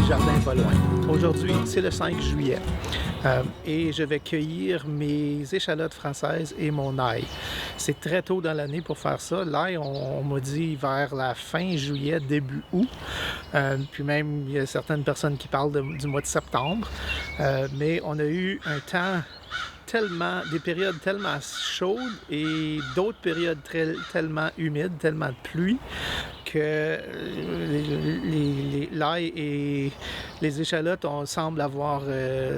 jardin pas loin. Aujourd'hui, c'est le 5 juillet et je vais cueillir mes échalotes françaises et mon ail. C'est très tôt dans l'année pour faire ça. L'ail, on m'a dit vers la fin juillet, début août. Puis même, il y a certaines personnes qui parlent du mois de septembre. Mais on a eu un temps des périodes tellement chaudes et d'autres périodes tellement humides, tellement de pluie, que l'ail et les échalotes, on semble avoir,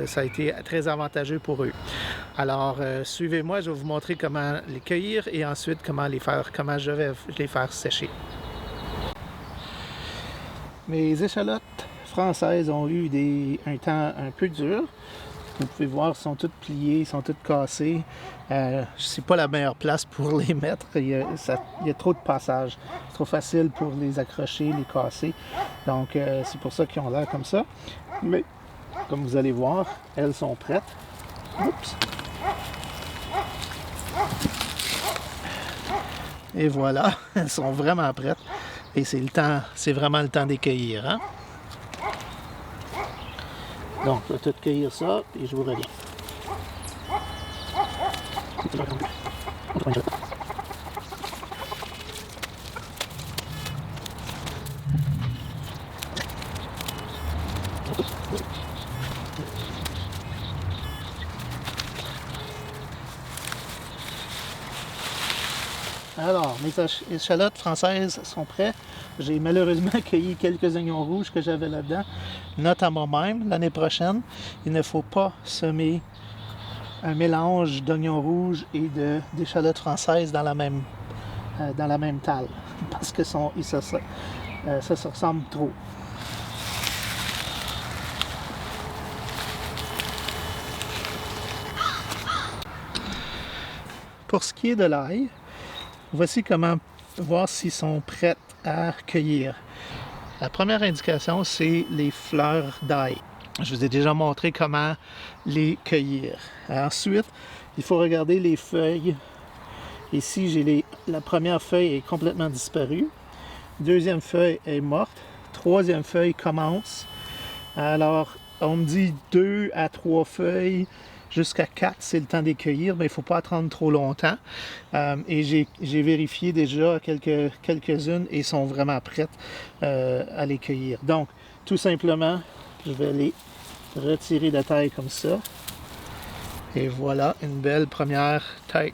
ça a été très avantageux pour eux. Alors, suivez-moi, je vais vous montrer comment les cueillir et ensuite comment je vais les faire sécher. Mes échalotes françaises ont eu un temps un peu dur. Vous pouvez voir, elles sont toutes pliées, elles sont toutes cassées. C'est pas la meilleure place pour les mettre. Il y a trop de passages. C'est trop facile pour les accrocher, les casser. Donc, c'est pour ça qu'ils ont l'air comme ça. Mais, comme vous allez voir, elles sont prêtes. Oups! Et voilà, elles sont vraiment prêtes. Et c'est vraiment le temps de les cueillir, hein? Donc, je vais tout cueillir ça et je vous reviens. Alors, mes échalotes françaises sont prêtes. J'ai malheureusement cueilli quelques oignons rouges que j'avais là-dedans. Note à moi-même, l'année prochaine, il ne faut pas semer un mélange d'oignons rouges et d'échalotes françaises dans la même talle. Parce que ça se ressemble trop. Pour ce qui est de l'ail, voici comment voir s'ils sont prêts à cueillir. La première indication, c'est les fleurs d'ail. Je vous ai déjà montré comment les cueillir. Ensuite, il faut regarder les feuilles. Ici, la première feuille est complètement disparue. Deuxième feuille est morte. Troisième feuille commence. Alors, on me dit 2 à 3 feuilles. Jusqu'à 4, c'est le temps de les cueillir, mais il ne faut pas attendre trop longtemps. Et j'ai vérifié déjà quelques-unes et sont vraiment prêtes à les cueillir. Donc, tout simplement, je vais les retirer de la taille comme ça. Et voilà, une belle première tête.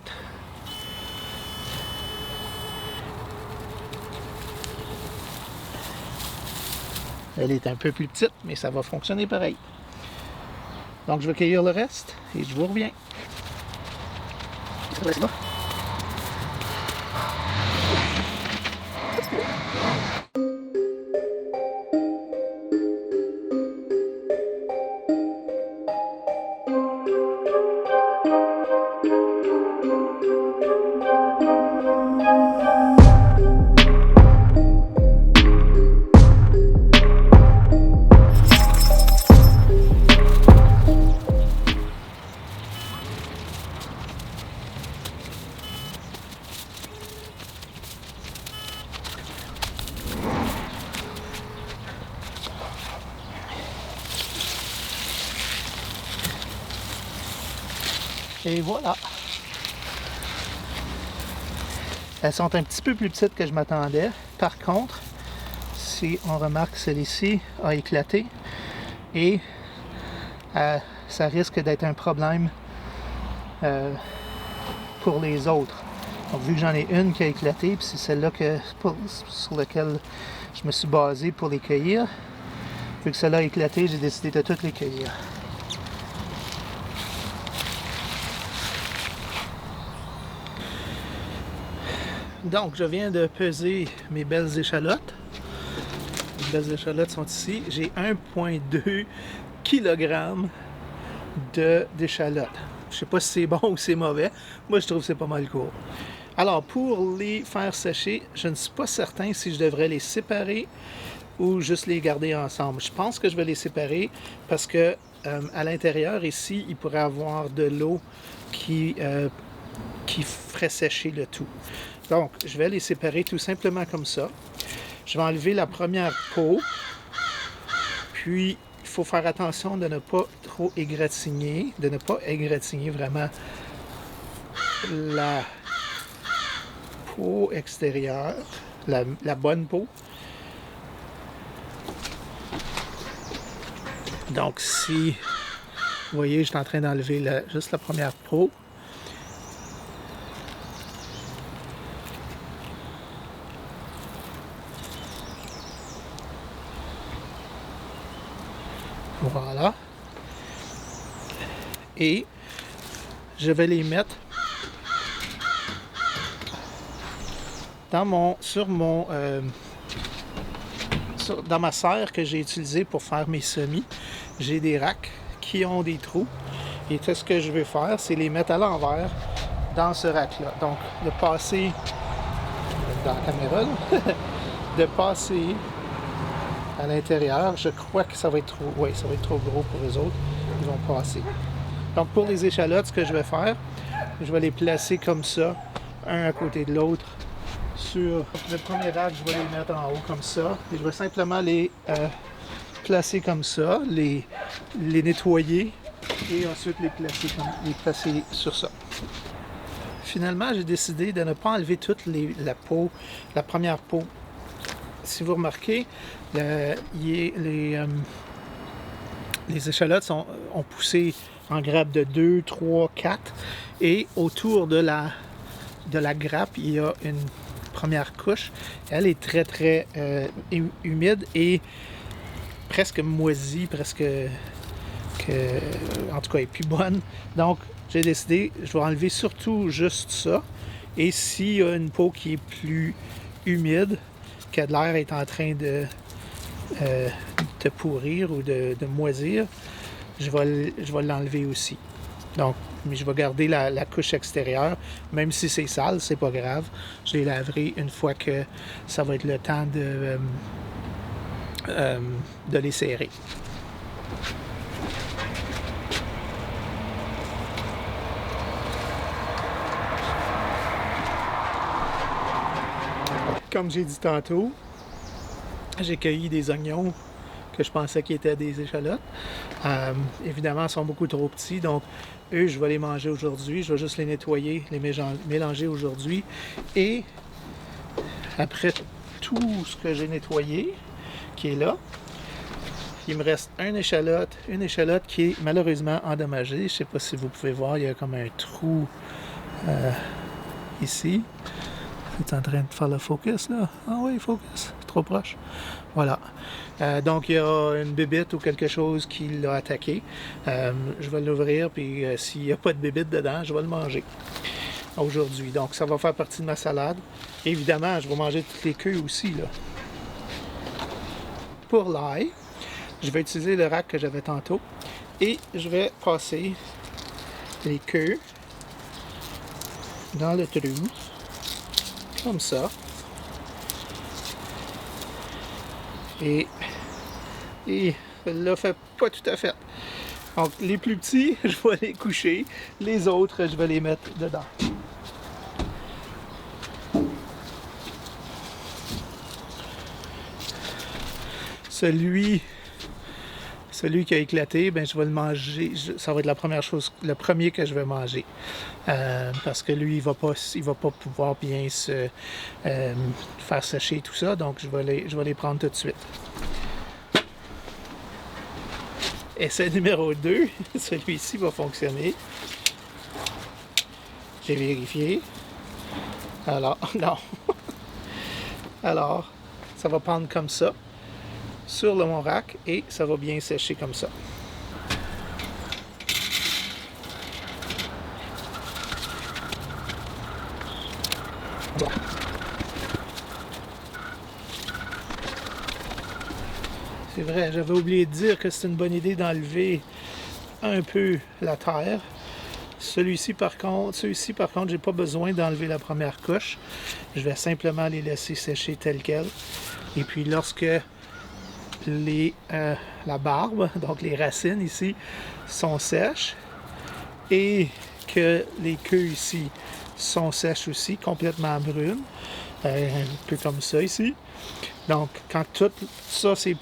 Elle est un peu plus petite, mais ça va fonctionner pareil. Donc, je vais cueillir le reste et je vous reviens. Et voilà. Elles sont un petit peu plus petites que je m'attendais. Par contre, si on remarque, celle-ci a éclaté et ça risque d'être un problème pour les autres. Donc, vu que j'en ai une qui a éclaté, puis c'est celle-là sur laquelle je me suis basé pour les cueillir, vu que celle-là a éclaté, j'ai décidé de toutes les cueillir. Donc, je viens de peser mes belles échalotes. Les belles échalotes sont ici. J'ai 1,2 kg d'échalotes. Je ne sais pas si c'est bon ou c'est mauvais. Moi, je trouve que c'est pas mal court. Alors, pour les faire sécher, je ne suis pas certain si je devrais les séparer ou juste les garder ensemble. Je pense que je vais les séparer parce que à l'intérieur, ici, il pourrait y avoir de l'eau qui ferait sécher le tout. Donc, je vais les séparer tout simplement comme ça. Je vais enlever la première peau. puis, il faut faire attention de ne pas trop égratigner, de ne pas égratigner vraiment la peau extérieure, la bonne peau. Donc si, vous voyez, je suis en train d'enlever juste la première peau. Voilà. Et je vais les mettre dans ma serre que j'ai utilisée pour faire mes semis. J'ai des racks qui ont des trous. Et tout ce que je vais faire, c'est les mettre à l'envers dans ce rack-là. Donc, de passer dans la caméra, là, de passer à l'intérieur. Je crois que ça va être trop. Oui, ça va être trop gros pour eux autres. Ils vont passer. Donc, pour les échalotes, ce que je vais faire, je vais les placer comme ça, un à côté de l'autre. Sur le premier rack, je vais les mettre en haut comme ça. Et je vais simplement les placer comme ça, les nettoyer et ensuite les placer sur ça. Finalement, j'ai décidé de ne pas enlever toute la première peau. Si vous remarquez, les échalotes ont poussé en grappe de 2, 3, 4 et autour de la grappe, il y a une première couche. Elle est très, très humide et presque moisie, en tout cas, elle est plus bonne. Donc, j'ai décidé, je vais enlever surtout juste ça. Et s'il y a une peau qui est plus humide, que l'air est en train de pourrir ou de moisir, je vais l'enlever aussi. Donc, mais je vais garder la couche extérieure, même si c'est sale, c'est pas grave. Je les laverai une fois que ça va être le temps de les serrer. Comme j'ai dit tantôt, j'ai cueilli des oignons que je pensais qu'ils étaient des échalotes. Évidemment, ils sont beaucoup trop petits, donc eux, je vais les manger aujourd'hui. Je vais juste les nettoyer, les mélanger aujourd'hui. Et après tout ce que j'ai nettoyé, qui est là, il me reste une échalote qui est malheureusement endommagée. Je ne sais pas si vous pouvez voir, il y a comme un trou ici. C'est en train de faire le focus, là. Ah oui, focus. Trop proche. Voilà. Donc, il y a une bébite ou quelque chose qui l'a attaqué. Je vais l'ouvrir, puis s'il n'y a pas de bébite dedans, je vais le manger aujourd'hui. Donc, ça va faire partie de ma salade. Évidemment, je vais manger toutes les queues aussi, là. Pour l'ail, je vais utiliser le rack que j'avais tantôt et je vais passer les queues dans le trou. Comme ça. Et là, fait pas tout à fait. Donc, les plus petits, je vais les coucher. Les autres, je vais les mettre dedans. Celui qui a éclaté, ben je vais le manger. Ça va être le premier que je vais manger. Parce que lui, il va pas pouvoir bien se faire sécher tout ça. Donc, je vais les prendre tout de suite. Essai numéro 2. Celui-ci va fonctionner. J'ai vérifié. Alors, non. Alors, ça va prendre comme ça sur mon rack et ça va bien sécher comme ça. Bon. C'est vrai, j'avais oublié de dire que c'est une bonne idée d'enlever un peu la terre. Ceux-ci, par contre, j'ai pas besoin d'enlever la première couche. Je vais simplement les laisser sécher telles quelles. Et puis, lorsque la barbe, donc les racines ici, sont sèches et que les queues ici sont sèches aussi, complètement brunes, un peu comme ça ici. Donc, quand tout ça c'est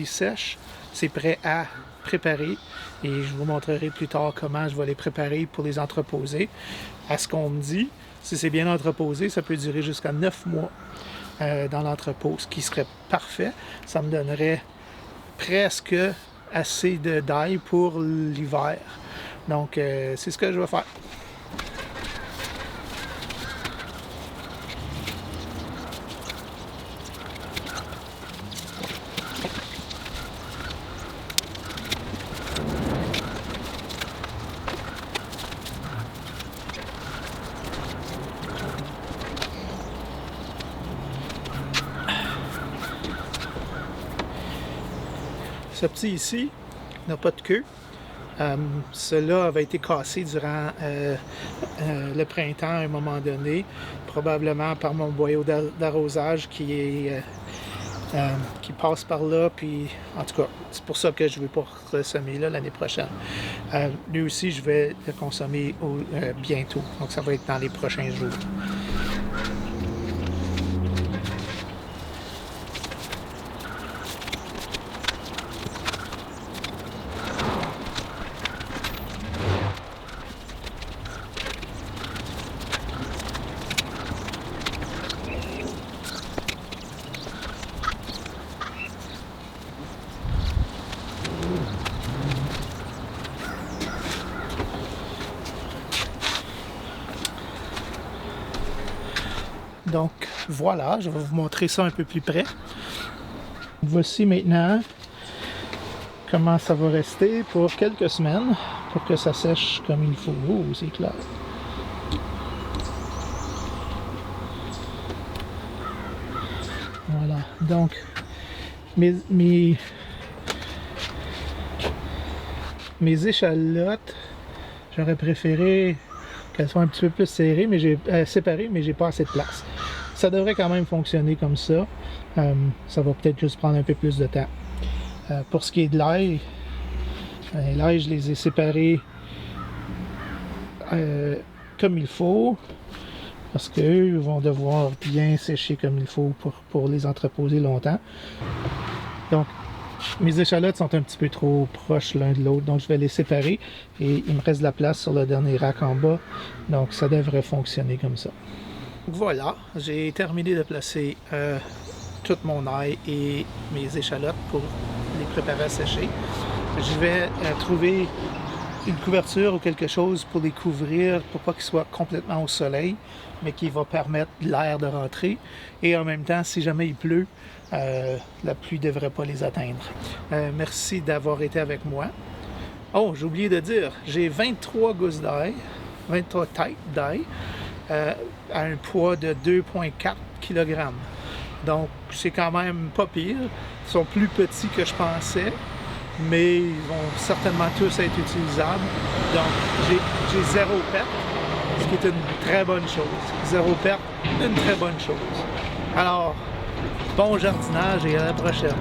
sèche, c'est prêt à préparer et je vous montrerai plus tard comment je vais les préparer pour les entreposer. À ce qu'on me dit, si c'est bien entreposé, ça peut durer jusqu'à 9 mois dans l'entrepôt, ce qui serait parfait. Ça me donnerait presque assez de d'ail pour l'hiver. Donc, c'est ce que je vais faire. Ce petit ici n'a pas de queue. Cela avait été cassé durant le printemps à un moment donné, probablement par mon boyau d'arrosage qui passe par là. Puis, en tout cas, c'est pour ça que je ne vais pas ressemer là l'année prochaine. Lui aussi, je vais le consommer bientôt. Donc, ça va être dans les prochains jours. Donc voilà, je vais vous montrer ça un peu plus près. Voici maintenant comment ça va rester pour quelques semaines pour que ça sèche comme il faut. Oh, c'est clair. Voilà, donc mes échalotes, j'aurais préféré qu'elles soient un petit peu plus serrées, mais séparées, mais j'ai pas assez de place. Ça devrait quand même fonctionner comme ça. Ça va peut-être juste prendre un peu plus de temps. Pour ce qui est de l'ail, l'ail, je les ai séparés comme il faut, parce qu'eux vont devoir bien sécher comme il faut pour les entreposer longtemps. Donc, mes échalotes sont un petit peu trop proches l'un de l'autre, donc je vais les séparer et il me reste de la place sur le dernier rack en bas, donc ça devrait fonctionner comme ça. Voilà, j'ai terminé de placer tout mon ail et mes échalotes pour les préparer à sécher. Je vais trouver une couverture ou quelque chose pour les couvrir pour pas qu'ils soient complètement au soleil, mais qui va permettre l'air de rentrer. Et en même temps, si jamais il pleut, la pluie ne devrait pas les atteindre. Merci d'avoir été avec moi. Oh, j'ai oublié de dire, j'ai 23 gousses d'ail, 23 têtes d'ail, à un poids de 2,4 kg. Donc, c'est quand même pas pire. Ils sont plus petits que je pensais, mais ils vont certainement tous être utilisables. Donc, j'ai 0 perte, ce qui est une très bonne chose. 0 perte, une très bonne chose. Alors, bon jardinage et à la prochaine.